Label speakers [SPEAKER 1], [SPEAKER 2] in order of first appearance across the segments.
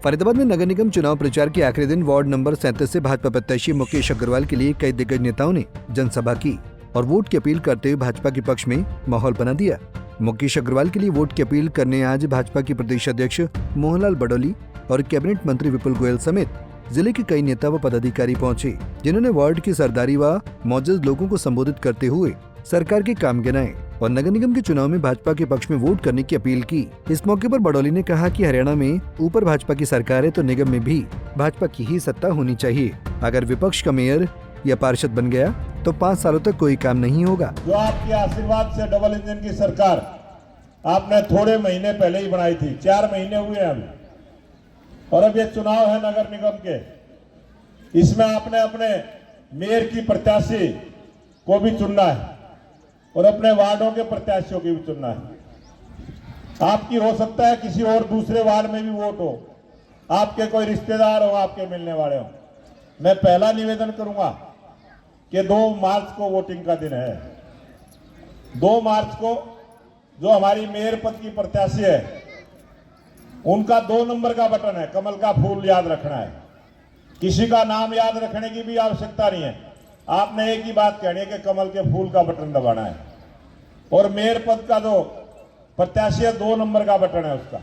[SPEAKER 1] फरीदाबाद में नगर निगम चुनाव प्रचार के आखिरी दिन वार्ड नंबर 37 से भाजपा प्रत्याशी मुकेश अग्रवाल के लिए कई दिग्गज नेताओं ने जनसभा की और वोट की अपील करते हुए भाजपा के पक्ष में माहौल बना दिया। मुकेश अग्रवाल के लिए वोट की अपील करने आज भाजपा के प्रदेश अध्यक्ष मोहनलाल बडोली और कैबिनेट मंत्री विपुल गोयल समेत जिले के कई नेता व पदाधिकारी पहुंचे, जिन्होंने वार्ड की सरदारी व मौजूद लोगों को संबोधित करते हुए सरकार के काम गिनाए और नगर निगम के चुनाव में भाजपा के पक्ष में वोट करने की अपील की। इस मौके पर बडोली ने कहा कि हरियाणा में ऊपर भाजपा की सरकार है तो निगम में भी भाजपा की ही सत्ता होनी चाहिए। अगर विपक्ष का मेयर या पार्षद बन गया तो 5 सालों तक कोई काम नहीं होगा।
[SPEAKER 2] जो आपके आशीर्वाद से डबल इंजन की सरकार आपने थोड़े महीने पहले ही बनाई थी, 4 महीने हुए अभी, और अब ये चुनाव है नगर निगम के, इसमें आपने अपने मेयर की प्रत्याशी को भी चुनना है और अपने वार्डों के प्रत्याशियों की भी चुनना है। आपकी हो सकता है किसी और दूसरे वार्ड में भी वोट हो, आपके कोई रिश्तेदार हो, आपके मिलने वाले हो। मैं पहला निवेदन करूंगा कि 2 मार्च को वोटिंग का दिन है। 2 मार्च को जो हमारी मेयर पद की प्रत्याशी है उनका 2 नंबर का बटन है, कमल का फूल याद रखना है। किसी का नाम याद रखने की भी आवश्यकता नहीं है, आपने एक ही बात कहनी है कि कमल के फूल का बटन दबाना है। और मेयर पद का जो प्रत्याशी है 2 नंबर का बटन है उसका।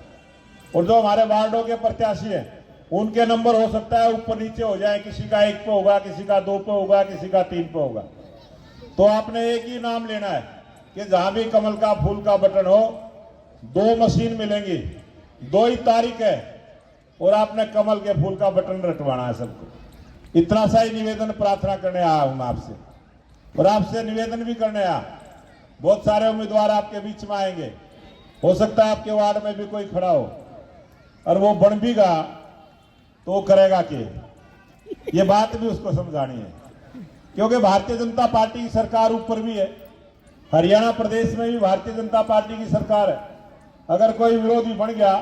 [SPEAKER 2] और जो हमारे वार्डों के प्रत्याशी हैं उनके नंबर हो सकता है ऊपर नीचे हो जाए, किसी का 1 पे होगा, किसी का 2 पे होगा, किसी का 3 पे होगा। तो आपने एक ही नाम लेना है कि जहां भी कमल का फूल का बटन हो 2 मशीन मिलेंगी, 2 ही तारीख है और आपने कमल के फूल का बटन रटवाना है सबको। इतना सा ही निवेदन प्रार्थना करने आया हूं मैं आपसे, और आपसे निवेदन भी करने आया। बहुत सारे उम्मीदवार आपके बीच में आएंगे, हो सकता है आपके वार्ड में भी कोई खड़ा हो और वो बन भी गा तो वो करेगा कि ये बात भी उसको समझानी है, क्योंकि भारतीय जनता पार्टी की सरकार ऊपर भी है, हरियाणा प्रदेश में भी भारतीय जनता पार्टी की सरकार है। अगर कोई विरोधी बन गया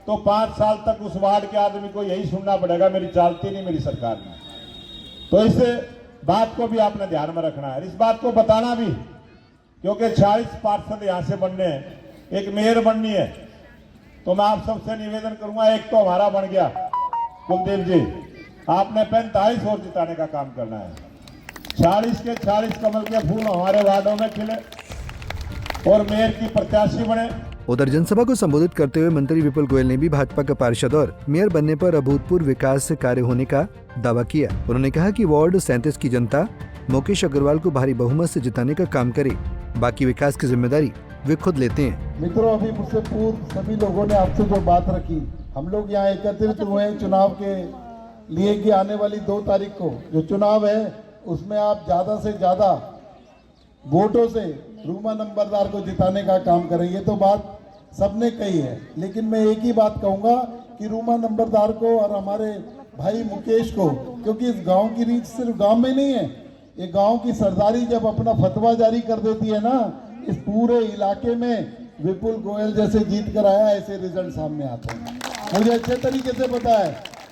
[SPEAKER 2] तो 5 साल तक उस वार्ड के आदमी को यही सुनना पड़ेगा, मेरी चलती नहीं मेरी सरकार में। तो इस बात को भी आपने ध्यान में रखना है, इस बात को बताना भी, क्योंकि 40 पार्षद यहाँ से बनने हैं, एक मेयर बननी है। तो मैं आप सबसे निवेदन करूंगा, एक तो हमारा बन गया कुलदीप जी, आपने 45 और जिताने का काम करना है। 40 के 40 कमल के फूल हमारे वार्डों में खिले और मेयर की प्रत्याशी बने।
[SPEAKER 1] उधर जनसभा को संबोधित करते हुए मंत्री विपुल गोयल ने भी भाजपा का पार्षद और मेयर बनने पर अभूतपूर्व विकास कार्य होने का दावा किया। उन्होंने कहा कि वार्ड 37 की जनता मुकेश अग्रवाल को भारी बहुमत से जिताने का काम करे, बाकी विकास की जिम्मेदारी वे खुद लेते हैं।
[SPEAKER 3] मित्रों, अभी मुझसे पूर्व सभी लोगों ने आपसे जो बात रखी, हम लोग यहाँ एकत्रित हुए हैं चुनाव के लिए कि आने वाली 2 तारीख को जो चुनाव है उसमें आप ज़्यादा से ज़्यादा वोटों से रूमा नंबरदार को जिताने का काम करें। ये तो बात सबने कही है, लेकिन मैं एक ही बात कहूँगा कि रूमा नंबरदार को और हमारे भाई मुकेश को, क्योंकि इस गांव की रीच सिर्फ गांव में नहीं है, ये गांव की सरदारी जब अपना फतवा जारी कर देती है ना, इस पूरे इलाके में विपुल गोयल जैसे जीत कर आया ऐसे रिजल्ट सामने आते हैं। मुझे अच्छे तरीके से पता है,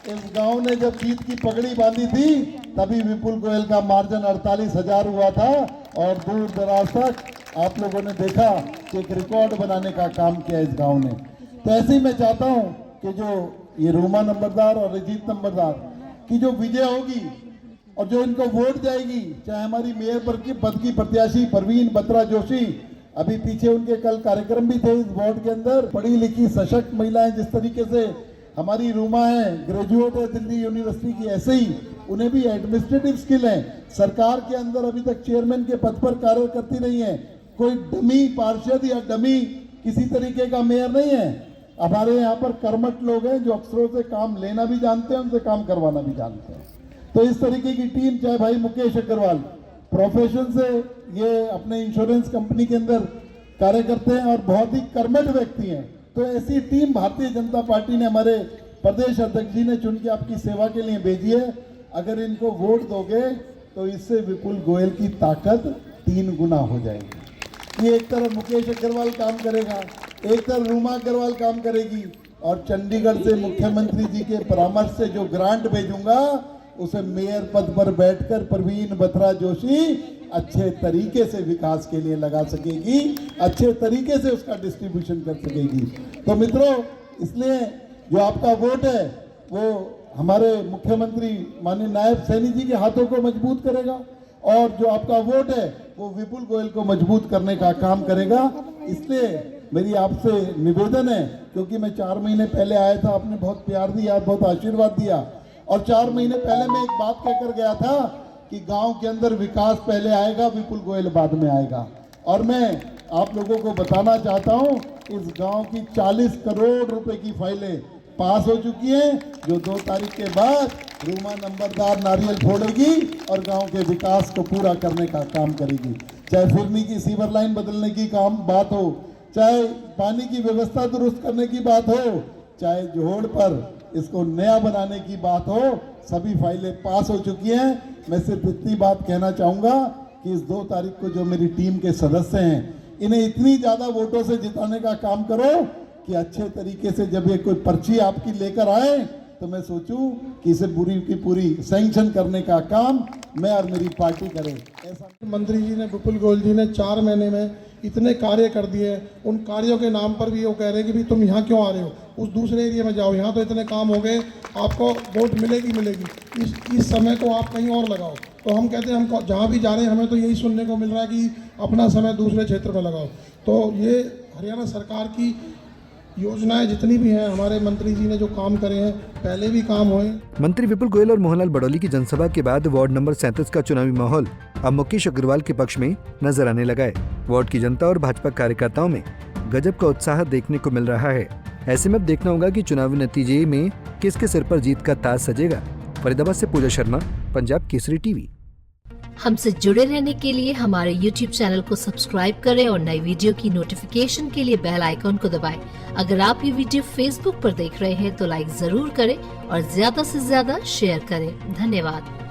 [SPEAKER 3] इस गांव ने जब जीत की पगड़ी बांधी थी तभी विपुल गोयल का मार्जिन 48,000 हुआ था और दूर दराज तक आप लोगों ने देखा कि एक रिकॉर्ड बनाने का काम किया इस गांव ने। तो ऐसे ही मैं चाहता हूं कि जो ये रूमा नंबरदार और रजीत नंबरदार की जो विजय होगी और जो इनको वोट जाएगी, चाहे हमारी मेयर पद की प्रत्याशी परवीन बत्रा जोशी, अभी पीछे उनके कल कार्यक्रम भी थे इस वार्ड के अंदर, पढ़ी लिखी सशक्त महिलाएं जिस तरीके से हमारी रूमा है, ग्रेजुएट है दिल्ली यूनिवर्सिटी की, ऐसे ही उन्हें भी एडमिनिस्ट्रेटिव स्किल है। सरकार के अंदर अभी तक चेयरमैन के पद पर कार्य करती रही है, कोई डमी पार्षद या डमी किसी तरीके का मेयर नहीं है। हमारे यहाँ पर कर्मठ लोग हैं जो अफसरों से काम लेना भी जानते हैं, उनसे काम करवाना भी जानते हैं। तो इस तरीके की टीम, चाहे भाई मुकेश अग्रवाल प्रोफेशन से ये अपने इंश्योरेंस कंपनी के अंदर कार्य करते हैं और बहुत ही कर्मठ व्यक्ति हैं, तो ऐसी टीम भारतीय जनता पार्टी ने, हमारे प्रदेश अध्यक्ष जी ने चुन के आपकी सेवा के लिए भेजी है। अगर इनको वोट दोगे तो इससे विपुल गोयल की ताकत 3 गुना हो जाएगी। ये एक तरफ मुकेश अग्रवाल काम करेगा, एक तरफ रूमा अग्रवाल काम करेगी, और चंडीगढ़ से मुख्यमंत्री जी के परामर्श से जो ग्रांट भेजूंगा उसे मेयर पद पर बैठकर परवीन बत्रा जोशी अच्छे तरीके से विकास के लिए लगा सकेगी, अच्छे तरीके से उसका डिस्ट्रीब्यूशन कर सकेगी। तो मित्रों, इसलिए जो आपका वोट है वो हमारे मुख्यमंत्री माननीय नायब सैनी जी के हाथों को मजबूत करेगा और जो आपका वोट है वो विपुल गोयल को मजबूत करने का काम करेगा। इसलिए मेरी आपसे निवेदन है, क्योंकि मैं 4 महीने पहले आया था, आपने बहुत प्यार दिया, बहुत आशीर्वाद दिया, और 4 महीने पहले मैं एक बात कहकर गया था कि गांव के अंदर विकास पहले आएगा, विपुल गोयल बाद में आएगा। और मैं आप लोगों को बताना चाहता हूं, इस गांव की 40 करोड़ रुपए की फाइलें पास हो चुकी हैं, जो 2 तारीख के बाद रूमा नंबरदार नारियल फोड़ेगी और गांव के विकास को पूरा करने का काम करेगी। चाहे फिरनी की सीवर लाइन बदलने की बात हो, चाहे पानी की व्यवस्था दुरुस्त करने की बात हो, चाहे जोहड़ पर इसको नया बनाने की बात हो, सभी फाइलें पास हो चुकी हैं। मैं सिर्फ इतनी बात कहना चाहूँगा कि इस 2 तारीख को जो मेरी टीम के सदस्य हैं, इन्हें इतनी ज़्यादा वोटों से जिताने का काम करो कि अच्छे तरीके से जब ये कोई पर्ची आपकी लेकर आए तो मैं सोचूं कि इसे पूरी की पूरी सैंक्शन करने का काम मैं और मेरी पार्टी करें। ऐसा
[SPEAKER 4] मंत्री जी ने, विपुल गोयल जी ने 4 महीने में इतने कार्य कर दिए। उन कार्यों के नाम पर भी वो कह रहे हैं कि भाई तुम यहाँ क्यों आ रहे हो, उस दूसरे एरिया में जाओ, यहाँ तो इतने काम हो गए, आपको वोट मिलेगी। इस समय को आप कहीं और लगाओ। तो हम कहते हैं हम जहाँ भी जा रहे हैं हमें तो यही सुनने को मिल रहा है कि अपना समय दूसरे क्षेत्र में लगाओ। तो ये हरियाणा सरकार की योजनाएं जितनी भी हैं, हमारे मंत्री जी ने जो काम करे हैं, पहले भी काम हुए।
[SPEAKER 1] मंत्री विपुल गोयल और मोहनलाल बड़ौली की जनसभा के बाद वार्ड नंबर 37 का चुनावी माहौल अब मुकेश अग्रवाल के पक्ष में नजर आने लगा है। वार्ड की जनता और भाजपा कार्यकर्ताओं में गजब का उत्साह देखने को मिल रहा है। ऐसे में अब देखना होगा कि चुनावी नतीजे में किसके सिर पर जीत का ताज सजेगा। फरीदाबाद से पूजा शर्मा, पंजाब केसरी टीवी।
[SPEAKER 5] हमसे जुड़े रहने के लिए हमारे YouTube चैनल को सब्सक्राइब करें और नई वीडियो की नोटिफिकेशन के लिए बेल आइकॉन को दबाएं। अगर आप ये वीडियो Facebook पर देख रहे हैं तो लाइक जरूर करें और ज्यादा से ज्यादा शेयर करें। धन्यवाद।